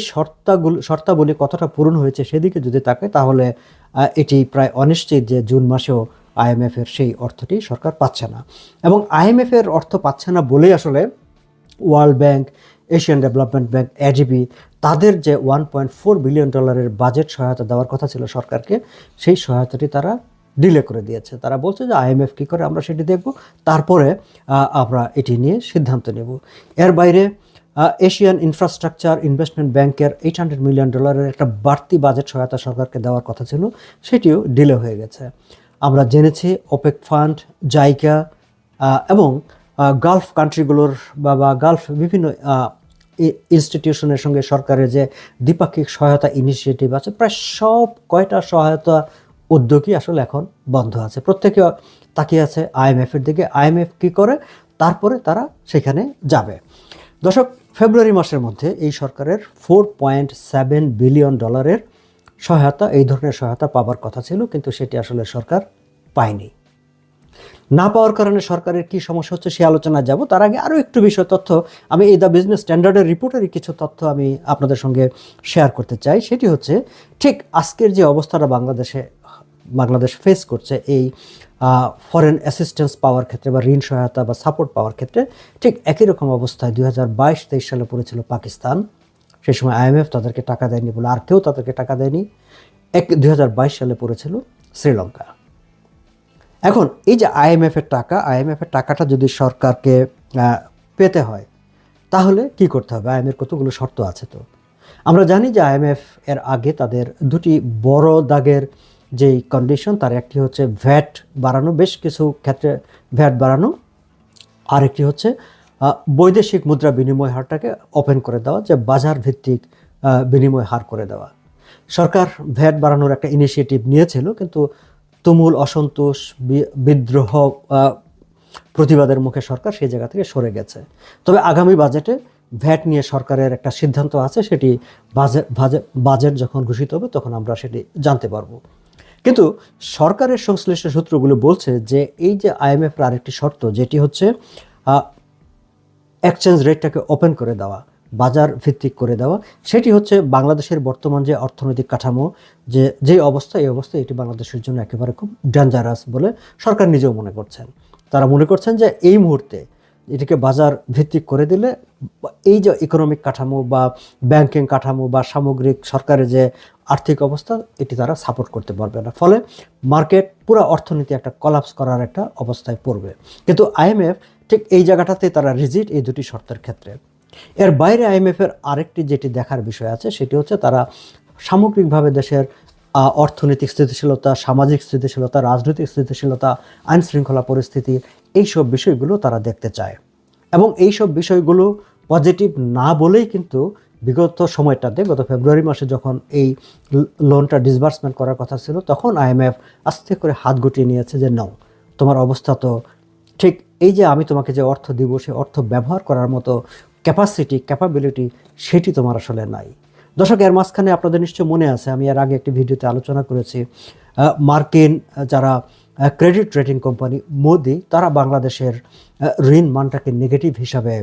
শর্তাবলী কতটা পূরণ হয়েছে সেদিকে যদি তাকাই, তাহলে এটি প্রায় অনিশ্চিত যে জুন মাসেও আইএমএফের সেই অর্থটি সরকার পাচ্ছে না। এবং আইএমএফের অর্থ পাচ্ছে না বলেই আসলে world bank, Asian development bank ADB, তাদের যে $1.4 বিলিয়ন বাজেট সহায়তা দেওয়ার কথা ছিল সরকারকে, সেই সহায়তাটি তারা ডিলে করে দিয়েছে। তারা বলছে যে আইএমএফ কী করে আমরা সেটি দেখব, তারপরে আমরা এটি নিয়ে সিদ্ধান্ত নেব। এর বাইরে এশিয়ান ইনফ্রাস্ট্রাকচার ইনভেস্টমেন্ট ব্যাংকের $800 মিলিয়ন একটা বাড়তি বাজেট সহায়তা সরকারকে দেওয়ার কথা ছিল, সেটিও ডিলে হয়ে গেছে। আমরা জেনেছি ওপেক ফান্ড, জাইকা এবং গালফ কান্ট্রিগুলোর বা গালফ বিভিন্ন ইনস্টিটিউশনের সঙ্গে সরকারের যে দ্বিপাক্ষিক সহায়তা ইনিশিয়েটিভ আছে, প্রায় সব কয়টা সহায়তা উদ্যোগই আসলে এখন বন্ধ আছে। প্রত্যেকে তাকিয়ে আছে আইএমএফের দিকে, আইএমএফ কী করে তারপরে তারা সেখানে যাবে। দর্শক, ফেব্রুয়ারি মাসের মধ্যে এই সরকারের $4.7 বিলিয়ন সহায়তা, এই ধরনের সহায়তা পাবার কথা ছিল, কিন্তু সেটি আসলে সরকার পায়নি। না পাওয়ার কারণে সরকারের কি সমস্যা হচ্ছে সে আলোচনায় যাব। তার আগে আরও একটু বিষয় তথ্য আমি এই দ্য বিজনেস স্ট্যান্ডার্ডের রিপোর্টেরই কিছু তথ্য আমি আপনাদের সঙ্গে শেয়ার করতে চাই। সেটি হচ্ছে ঠিক আজকের যে অবস্থাটা বাংলাদেশ ফেস করছে এই ফরেন অ্যাসিস্ট্যান্স পাওয়ার ক্ষেত্রে বা ঋণ সহায়তা বা সাপোর্ট পাওয়ার ক্ষেত্রে, ঠিক একই রকম অবস্থায় 2022-23 সালে পড়েছিল পাকিস্তান। সেই সময় আইএমএফ তাদেরকে টাকা দেয়নি বলে আর কেউ তাদেরকে টাকা দেয়নি। 2022 সালে পড়েছিল শ্রীলঙ্কা। এখন এই যে আইএমএফের টাকাটা যদি সরকারকে পেতে হয় তাহলে কি করতে হবে? আইএমএফের কতগুলো শর্ত আছে। তো আমরা জানি যে আইএমএফ এর আগে তাদের দুটি বড় দাগের যেই কন্ডিশন, তার একটি হচ্ছে ভ্যাট বাড়ানো, বেশ কিছু ক্ষেত্রে ভ্যাট বাড়ানো, আরেকটি হচ্ছে বৈদেশিক মুদ্রা বিনিময় হারটাকে ওপেন করে দেওয়া, যে বাজার ভিত্তিক বিনিময় হার করে দেওয়া। সরকার ভ্যাট বাড়ানোর একটা ইনিশিয়েটিভ নিয়েছিল, কিন্তু তুমুল অসন্তোষ, বিদ্রোহ, প্রতিবাদের মুখে সরকার সেই জায়গা থেকে সরে গেছে। তবে আগামী বাজেটে ভ্যাট নিয়ে সরকারের একটা সিদ্ধান্ত আছে, সেটি বাজেট যখন ঘোষিত হবে তখন আমরা সেটি জানতে পারবো। কিন্তু সরকারের সংশ্লিষ্ট সূত্রগুলো বলছে যে এই যে আইএমএফের আরেকটি শর্ত, যেটি হচ্ছে এক্সচেঞ্জ রেটটাকে ওপেন করে দেওয়া, বাজার ভিত্তিক করে দেওয়া, সেটি হচ্ছে বাংলাদেশের বর্তমান যে অর্থনৈতিক কাঠামো, যে অবস্থা, এই অবস্থা এটি বাংলাদেশের জন্য একেবারে খুব ডেঞ্জারাস বলে সরকার নিজেও মনে করছেন। তারা মনে করছেন যে এই মুহূর্তে এটিকে বাজার ভিত্তিক করে দিলে এই যে ইকোনমিক কাঠামো বা ব্যাংকিং কাঠামো বা সামগ্রিক সরকারের যে আর্থিক অবস্থা, এটি তারা সাপোর্ট করতে পারবে না। ফলে মার্কেট, পুরো অর্থনীতি একটা কলাপস করার একটা অবস্থায় পড়বে। কিন্তু আইএমএফ ঠিক এই জায়গাটাতে তারা রিজিড এই দুটি শর্তের ক্ষেত্রে। এর বাইরে আইএমএফের আরেকটি যেটি দেখার বিষয় আছে, সেটি হচ্ছে তারা সামগ্রিকভাবে দেশের অর্থনৈতিক স্থিতিশীলতা, সামাজিক স্থিতিশীলতা, রাজনৈতিক স্থিতিশীলতা, আইন শৃঙ্খলা পরিস্থিতি, এইসব বিষয়গুলো তারা দেখতে চায়। এবং এইসব বিষয়গুলো পজিটিভ না বলেই কিন্তু বিগত সময়টাতে, গত ফেব্রুয়ারি মাসে যখন এই লোনটা ডিসবার্সমেন্ট করার কথা ছিল, তখন আইএমএফ আস্তে করে হাত গুটিয়ে নিয়েছে যে নাও, তোমার অবস্থা তো ঠিক, এই যে আমি তোমাকে যে অর্থ দিব, সে অর্থ ব্যবহার করার মতো ক্যাপাবিলিটি সেটি তোমার আসলে নাই। দর্শক, এর মাঝখানে আপনাদের নিশ্চয় মনে আছে, আমি এর আগে একটি ভিডিওতে আলোচনা করেছি, মার্কিন যারা ক্রেডিট রেটিং কোম্পানি মোদি, তারা বাংলাদেশের ঋণ মানটাকে নেগেটিভ হিসাবে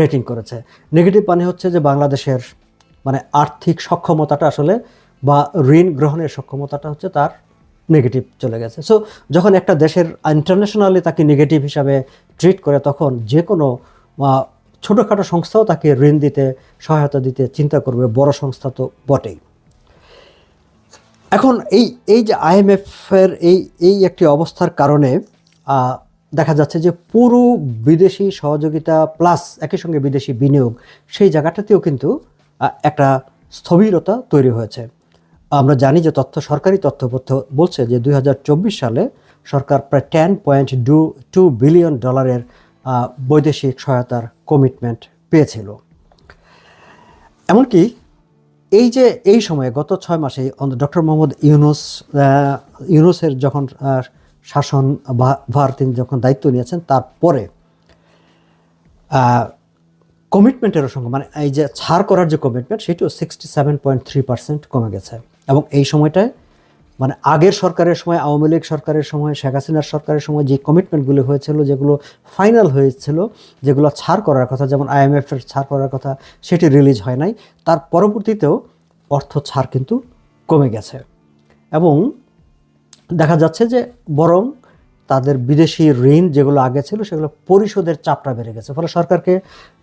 রেটিং করেছে। নেগেটিভ মানে হচ্ছে যে বাংলাদেশের মানে আর্থিক সক্ষমতাটা আসলে বা ঋণ গ্রহণের সক্ষমতাটা হচ্ছে তার নেগেটিভ চলে গেছে। সো যখন একটা দেশের ইন্টারন্যাশনালি তাকে নেগেটিভ হিসাবে ট্রিট করে, তখন যে কোনো ছোটোখাটো সংস্থাও তাকে ঋণ দিতে, সহায়তা দিতে চিন্তা করবে, বড় সংস্থা তো বটেই। এখন এই যে আইএমএফের এই একটি অবস্থার কারণে দেখা যাচ্ছে যে পুরো বিদেশি সহযোগিতা প্লাস একই সঙ্গে বিদেশি বিনিয়োগ, সেই জায়গাটাতেও কিন্তু একটা স্থবিরতা তৈরি হয়েছে। আমরা জানি যে সরকারি তথ্য বলছে যে 2024 সালে সরকার প্রায় $10.2 বিলিয়ন বৈদেশিক সহায়তার কমিটমেন্ট পেয়েছিল। এমনকি এই সময়ে গত 6 মাসে ডক্টর মোহাম্মদ ইউনূসের যখন শাসন ভার তিনি যখন দায়িত্ব নিয়েছেন, তারপরে কমিটমেন্টেরও সঙ্গে মানে এই যে ছাড় করার যে কমিটমেন্ট, সেটিও 67.3% কমে গেছে। এবং এই সময়টায় মানে আগের সরকারের সময়, আওয়ামী লীগ সরকারের সময়, শেখ হাসিনার সরকারের সময় যে কমিটমেন্টগুলো হয়েছিল, যেগুলো ফাইনাল হয়েছিল, যেগুলো ছাড় করার কথা, যেমন আইএমএফের ছাড় করার কথা, সেটি রিলিজ হয় নাই। তার পরবর্তীতেও অর্থ ছাড় কিন্তু কমে গেছে। এবং দেখা যাচ্ছে যে বরং তাদের বিদেশি ঋণ যেগুলো আগে ছিল সেগুলো পরিশোধের চাপটা বেড়ে গেছে, ফলে সরকারকে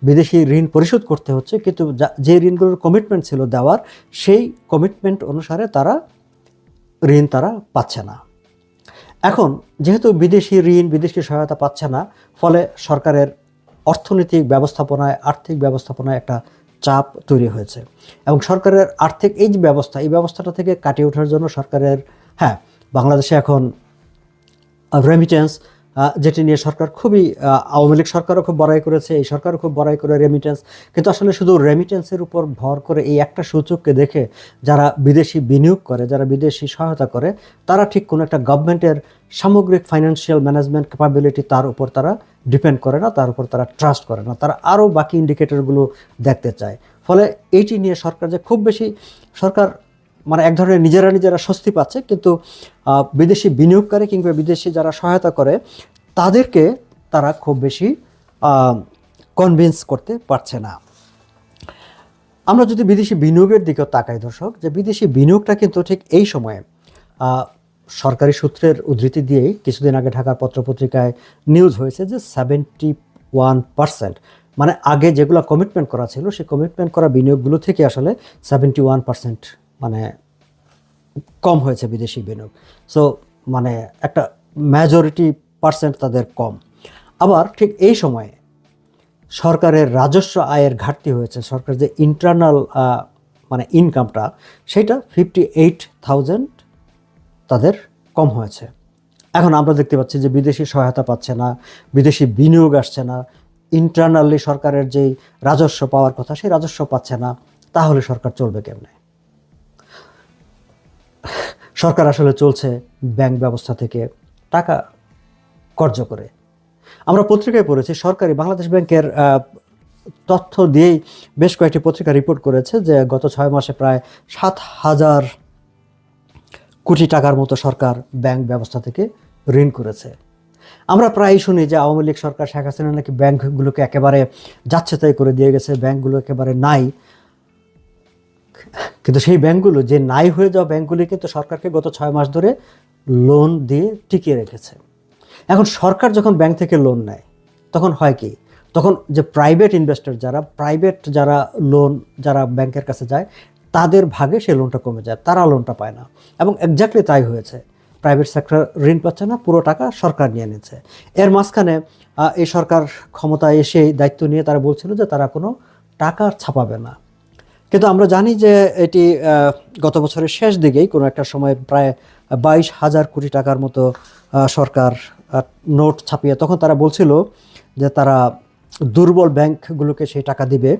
বিদেশি ঋণ পরিশোধ করতে হচ্ছে, কিন্তু যে ঋণগুলোর কমিটমেন্ট ছিল দেওয়ার, সেই কমিটমেন্ট অনুসারে তারা ঋণ তারা পাচ্ছে না। এখন যেহেতু বিদেশি ঋণ, বিদেশি সহায়তা পাচ্ছে না, ফলে সরকারের অর্থনৈতিক ব্যবস্থাপনায়, আর্থিক ব্যবস্থাপনায় একটা চাপ তৈরি হয়েছে। এবং সরকারের আর্থিক এই যে ব্যবস্থা, এই ব্যবস্থাটা থেকে কাটিয়ে ওঠার জন্য সরকারের, হ্যাঁ, বাংলাদেশে এখন রেমিটেন্স, যেটি নিয়ে সরকার খুবই, আওয়ামী লীগ সরকারও খুব বড়াই করেছে, এই সরকারও খুব বড়াই করে রেমিটেন্স, কিন্তু আসলে শুধু রেমিটেন্সের উপর ভর করে এই একটা সূচককে দেখে যারা বিদেশি বিনিয়োগ করে, যারা বিদেশি সহায়তা করে, তারা ঠিক কোনো একটা গভর্নমেন্টের সামগ্রিক ফাইন্যান্সিয়াল ম্যানেজমেন্ট ক্যাপাবিলিটি তার উপর তারা ডিপেন্ড করে না, তার উপর তারা ট্রাস্ট করে না, তারা আরও বাকি ইন্ডিকেটরগুলো দেখতে চায়। ফলে এইটি নিয়ে সরকার যে খুব বেশি, সরকার মানে এক ধরনের নিজেরা স্বস্তি পাচ্ছে, কিন্তু বিদেশি বিনিয়োগকারী কিংবা বিদেশি যারা সহায়তা করে তাদেরকে তারা খুব বেশি কনভিন্স করতে পারছে না। আমরা যদি বিদেশি বিনিয়োগের দিকেও তাকাই দর্শক, যে বিদেশি বিনিয়োগটা কিন্তু ঠিক এই সময়ে, সরকারি সূত্রের উদ্ধৃতি দিয়েই কিছুদিন আগে ঢাকার পত্রপত্রিকায় নিউজ হয়েছে যে 71%, মানে আগে যেগুলো কমিটমেন্ট করা ছিল সেই কমিটমেন্ট করা বিনিয়োগগুলো থেকে আসলে 71% মানে কম হয়েছে বিদেশি বিনিয়োগ। সো মানে একটা মেজরিটি পার্সেন্ট তাদের কম। আবার ঠিক এই সময়ে সরকারের রাজস্ব আয়ের ঘাটতি হয়েছে, সরকার যে ইন্টারনাল মানে ইনকামটা, সেটা 58,000 তাদের কম হয়েছে। এখন আমরা দেখতে পাচ্ছি যে বিদেশি সহায়তা পাচ্ছে না, বিদেশি বিনিয়োগ আসছে না, ইন্টারনালি সরকারের যেই রাজস্ব পাওয়ার কথা সেই রাজস্ব পাচ্ছে না, তাহলে সরকার চলবে কেমনে? সরকার আসলে চলছে ব্যাংক ব্যবস্থা থেকে টাকা কর্জ করে। আমরা পত্রিকায় পড়েছি, সরকারি বাংলাদেশ ব্যাংকের তথ্য দিয়েই বেশ কয়েকটি পত্রিকা রিপোর্ট করেছে যে গত 6 মাসে প্রায় 7,000 কোটি টাকার মতো সরকার ব্যাংক ব্যবস্থা থেকে ঋণ করেছে। আমরা প্রায়ই শুনি যে আওয়ামী লীগ সরকার, শেখ হাসিনা নাকি ব্যাংকগুলোকে একেবারে যাচ্ছেতাই করে দিয়ে গেছে, ব্যাংকগুলো একেবারে নাই। কিন্তু সেই ব্যাংকগুলো, যে নাই হয়ে যাওয়া ব্যাংকগুলি কিন্তু সরকারকে গত 6 মাস ধরে লোন দিয়ে টিকিয়ে রেখেছে। এখন সরকার যখন ব্যাংক থেকে লোন নেয় তখন হয় কি, তখন যে প্রাইভেট ইনভেস্টর, যারা লোন, যারা ব্যাংকের কাছে যায়, তাদের ভাগে সেই লোনটা কমে যায়, তারা লোনটা পায় না। এবং এক্স্যাক্টলি তাই হয়েছে, প্রাইভেট সেক্টর ঋণ পাচ্ছে না, পুরো টাকা সরকার নিয়ে নিচ্ছে। এর মাঝখানে এই সরকার ক্ষমতায় এসে দায়িত্ব নিয়ে তারা বলছিল যে তারা কোনো টাকা ছাপাবে না, কিন্তু আমরা জানি যে এটি গত বছরের শেষ দিকেই কোনো একটা সময় প্রায় 22,000 কোটি টাকার মতো সরকার নোট ছাপিয়ে, তখন তারা বলছিল যে তারা দুর্বল ব্যাংকগুলোকে সেই টাকা দিবে,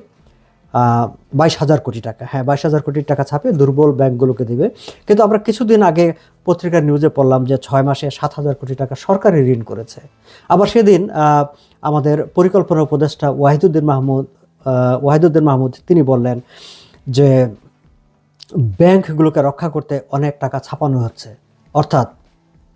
22,000 কোটি টাকা, হ্যাঁ 22,000 কোটি টাকা ছাপিয়ে দুর্বল ব্যাংকগুলোকে দিবে। কিন্তু আমরা কিছুদিন আগে পত্রিকার নিউজে পড়লাম যে 6 মাসে 7,000 কোটি টাকা সরকারি ঋণ করেছে। আবার সেদিন আমাদের পরিকল্পনা উপদেষ্টা ওয়াহিদুদ্দিন মাহমুদ তিনি বললেন যে ব্যাংকগুলোকে রক্ষা করতে অনেক টাকা ছাপানো হচ্ছে, অর্থাৎ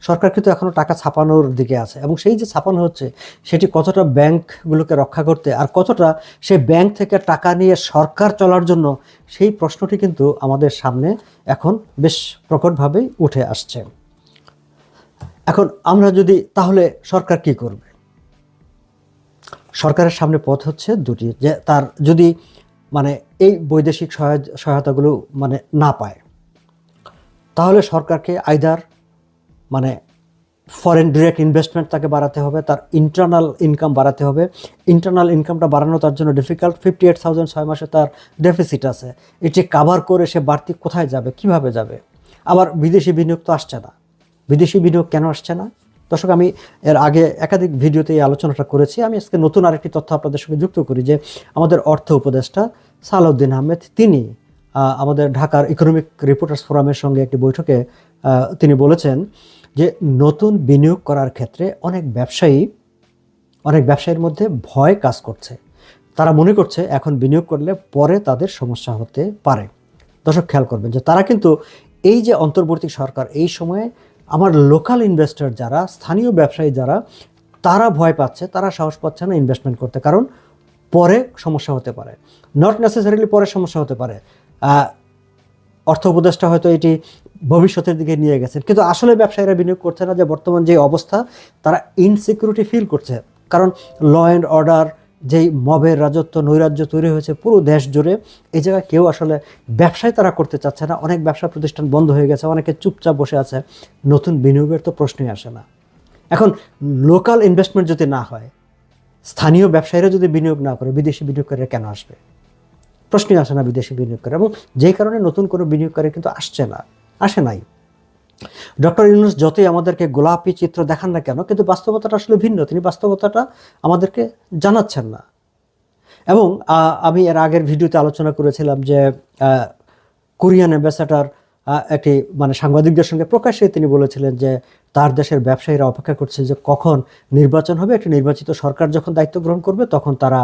সরকার কিন্তু এখনও টাকা ছাপানোর দিকে আছে, এবং সেই যে ছাপানো হচ্ছে সেটি কতটা ব্যাংকগুলোকে রক্ষা করতে, আর কতটা সেই ব্যাংক থেকে টাকা নিয়ে সরকার চলার জন্য, সেই প্রশ্নটি কিন্তু আমাদের সামনে এখন বেশ প্রকটভাবেই উঠে আসছে। এখন আমরা যদি, তাহলে সরকার কি করবে? সরকারের সামনে পথ হচ্ছে দুটি, যে তার যদি মানে এই বৈদেশিক সহায়তাগুলো মানে না পায়, তাহলে সরকারকে আইদার মানে ফরেন ডিরেক্ট ইনভেস্টমেন্ট তাকে বাড়াতে হবে, তার ইন্টারনাল ইনকাম বাড়াতে হবে। ইন্টারনাল ইনকামটা বাড়ানো তার জন্য ডিফিকাল্ট, 58,000 6 মাসে তার ডেফিসিট আছে, এটি কাভার করে সে বাড়তি কোথায় যাবে, কিভাবে যাবে? আবার বিদেশি বিনিয়োগ তো আসছে না। বিদেশি বিনিয়োগ কেন আসছে না? দর্শক, আমি এর আগে একাধিক ভিডিওতে এই আলোচনাটা করেছি। আমি আজকে নতুন আরেকটি তথ্য আপনাদের সঙ্গে যুক্ত করি যে আমাদের অর্থ উপদেষ্টা সালাউদ্দিন আহমেদ তিনি আমাদের ঢাকার ইকোনমিক রিপোর্টার্স ফোরামের সঙ্গে একটি বৈঠকে তিনি বলেছেন যে নতুন বিনিয়োগ করার ক্ষেত্রে অনেক ব্যবসায়ীর মধ্যে ভয় কাজ করছে। তারা মনে করছে এখন বিনিয়োগ করলে পরে তাদের সমস্যা হতে পারে। দর্শক, খেয়াল করবেন যে তারা কিন্তু এই যে অন্তর্বর্তী সরকার, এই সময়ে আমার লোকাল ইনভেস্টর যারা, স্থানীয় ব্যবসায়ী যারা, তারা ভয় পাচ্ছে, তারা সাহস পাচ্ছে না ইনভেস্টমেন্ট করতে, কারণ পরে সমস্যা হতে পারে। নট নেসেসারিলি পরে সমস্যা হতে পারে, অর্থ উপদেষ্টা হয়তো এটি ভবিষ্যতের দিকে নিয়ে গেছেন, কিন্তু আসলে ব্যবসায়ীরা বিনিয়োগ করছে না। যে বর্তমান যে অবস্থা, তারা ইনসিকিউরিটি ফিল করছে, কারণ ল অ্যান্ড অর্ডার যেই মবের রাজত্ব নৈরাজ্য তৈরি হয়েছে পুরো দেশ জুড়ে, এই জায়গায় কেউ আসলে ব্যবসায় তারা করতে চাচ্ছে না। অনেক ব্যবসা প্রতিষ্ঠান বন্ধ হয়ে গেছে, অনেকে চুপচাপ বসে আছে, নতুন বিনিয়োগের তো প্রশ্নই আসে না। এখন লোকাল ইনভেস্টমেন্ট যদি না হয়, স্থানীয় ব্যবসায়ীরা যদি বিনিয়োগ না করে, বিদেশি বিনিয়োগকারীরা কেন আসবে? প্রশ্নই আসে না বিদেশি বিনিয়োগকারী, এবং যেই কারণে নতুন কোনো বিনিয়োগকারী কিন্তু আসে নাই। ডক্টর ইউনূস যতই আমাদেরকে গোলাপি চিত্র দেখান না কেন, কিন্তু বাস্তবতাটা আসলে ভিন্ন। তিনি বাস্তবতাটা আমাদেরকে জানাচ্ছেন না। এবং আমি এর আগের ভিডিওতে আলোচনা করেছিলাম যে কোরিয়ান অ্যাম্বাসেডর একটি সাংবাদিকদের সঙ্গে প্রকাশ্যে তিনি বলেছিলেন যে তার দেশের ব্যবসায়ীরা অপেক্ষা করছে যে কখন নির্বাচন হবে, একটি নির্বাচিত সরকার যখন দায়িত্ব গ্রহণ করবে তখন তারা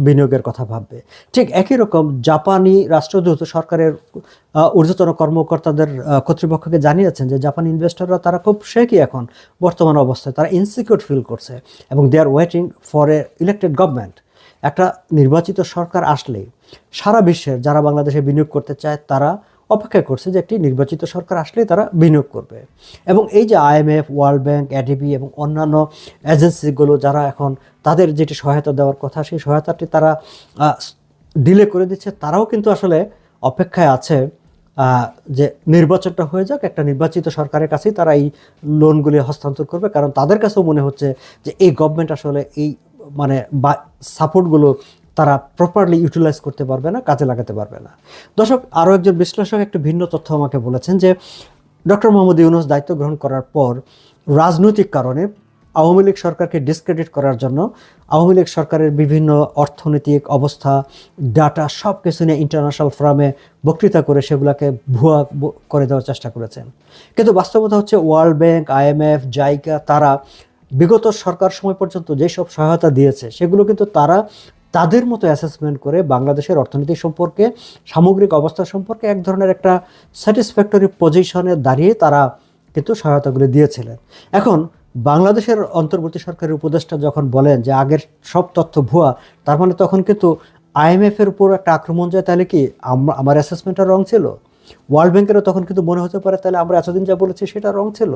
বিনিয়োগের কথা ভাববে। ঠিক একই রকম জাপানি রাষ্ট্রদূত সরকারের ঊর্ধ্বতন কর্মকর্তাদের কর্তৃপক্ষকে জানিয়েছেন যে জাপানি ইনভেস্টররা তারা খুব শেকি এখন বর্তমান অবস্থায়, তারা ইনসিকিউর ফিল করছে এবং they are waiting for a elected government. একটা নির্বাচিত সরকার আসলেই সারা বিশ্বের যারা বাংলাদেশে বিনিয়োগ করতে চায় তারা অপেক্ষা করছে যে একটি নির্বাচিত সরকার আসলেই তারা বিনিয়োগ করবে। এবং এই যে IMF, ওয়ার্ল্ড ব্যাংক, ADB এবং অন্যান্য এজেন্সিগুলো যারা এখন তাদের যেটি সহায়তা দেওয়ার কথা, সেই সহায়তাটি তারা ডিলে করে দিচ্ছে, তারাও কিন্তু আসলে অপেক্ষায় আছে যে নির্বাচনটা হয়ে যাক, একটা নির্বাচিত সরকারের কাছেই তারা এই লোনগুলি হস্তান্তর করবে, কারণ তাদের কাছেও মনে হচ্ছে যে এই গভর্নমেন্ট আসলে এই সাপোর্টগুলো তারা প্রপারলি ইউটিলাইজ করতে পারবে না, কাজে লাগাতে পারবে না। দর্শক, আরও একজন বিশ্লেষক একটি ভিন্ন তথ্য আমাকে বলেছেন যে ডক্টর মোহাম্মদ ইউনূস দায়িত্ব গ্রহণ করার পর রাজনৈতিক কারণে আওয়ামী লীগ সরকারকে ডিসক্রেডিট করার জন্য আওয়ামী লীগ সরকারের বিভিন্ন অর্থনৈতিক অবস্থা, ডাটা সব কিছু নিয়ে ইন্টারন্যাশনাল ফোরামে বক্তৃতা করে সেগুলোকে ভুয়া করে দেওয়ার চেষ্টা করেছেন। কিন্তু বাস্তবতা হচ্ছে ওয়ার্ল্ড ব্যাংক, IMF, জাইকা তারা বিগত সরকার সময় পর্যন্ত যেসব সহায়তা দিয়েছে সেগুলো কিন্তু তারা তাদের মতো অ্যাসেসমেন্ট করে বাংলাদেশের অর্থনীতি সম্পর্কে, সামগ্রিক অবস্থা সম্পর্কে এক ধরনের একটা স্যাটিসফ্যাক্টরি পজিশনে দাঁড়িয়ে তারা কিন্তু সহায়তাগুলি দিয়েছিলেন। এখন বাংলাদেশের অন্তর্বর্তী সরকারের উপদেষ্টা যখন বলেন যে আগের সব তথ্য ভুয়া, তার মানে তখন কিন্তু IMF-এর উপর একটা আক্রমণ যায়, তাহলে কি আমার অ্যাসেসমেন্টটা রং ছিল? ওয়ার্ল্ড ব্যাংকেরও তখন কিন্তু মনে হতে পারে তাহলে আমরা এতদিন যা বলেছি সেটা রং ছিল।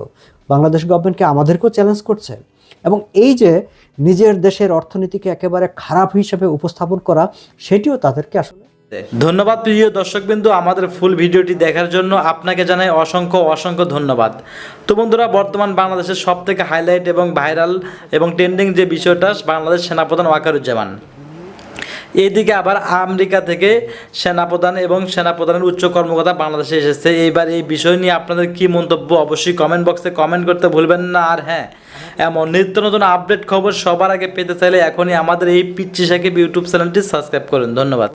বাংলাদেশ গভর্নমেন্টকে আমাদেরকেও চ্যালেঞ্জ করছে। এবং এই যে নিজের দেশের অর্থনীতিকে একেবারে খারাপ হিসেবে উপস্থাপন করা, সেটিও তাদেরকে আসলে।
ধন্যবাদ প্রিয় দর্শকবৃন্দু, আমাদের ফুল ভিডিওটি দেখার জন্য আপনাকে জানাই অসংখ্য ধন্যবাদ। তো বন্ধুরা, বর্তমান বাংলাদেশের সব থেকে হাইলাইট এবং ভাইরাল এবং ট্রেন্ডিং যে বিষয়টা, বাংলাদেশ সেনাপ্রধান ওয়াকারুজ্জামান, এইদিকে আবার আমেরিকা থেকে সেনাপ্রধান এবং সেনাপ্রধানের উচ্চ কর্মকর্তা বাংলাদেশে এসেছে। এইবার এই বিষয় নিয়ে আপনাদের কি মন্তব্য অবশ্যই কমেন্ট বক্সে কমেন্ট করতে ভুলবেন না। আর হ্যাঁ, এমন নিত্য নতুন আপডেট খবর সবার আগে পেতে চাইলে এখনই আমাদের এই পিচ্চি সাকিব ইউটিউব চ্যানেলটি সাবস্ক্রাইব করুন। ধন্যবাদ।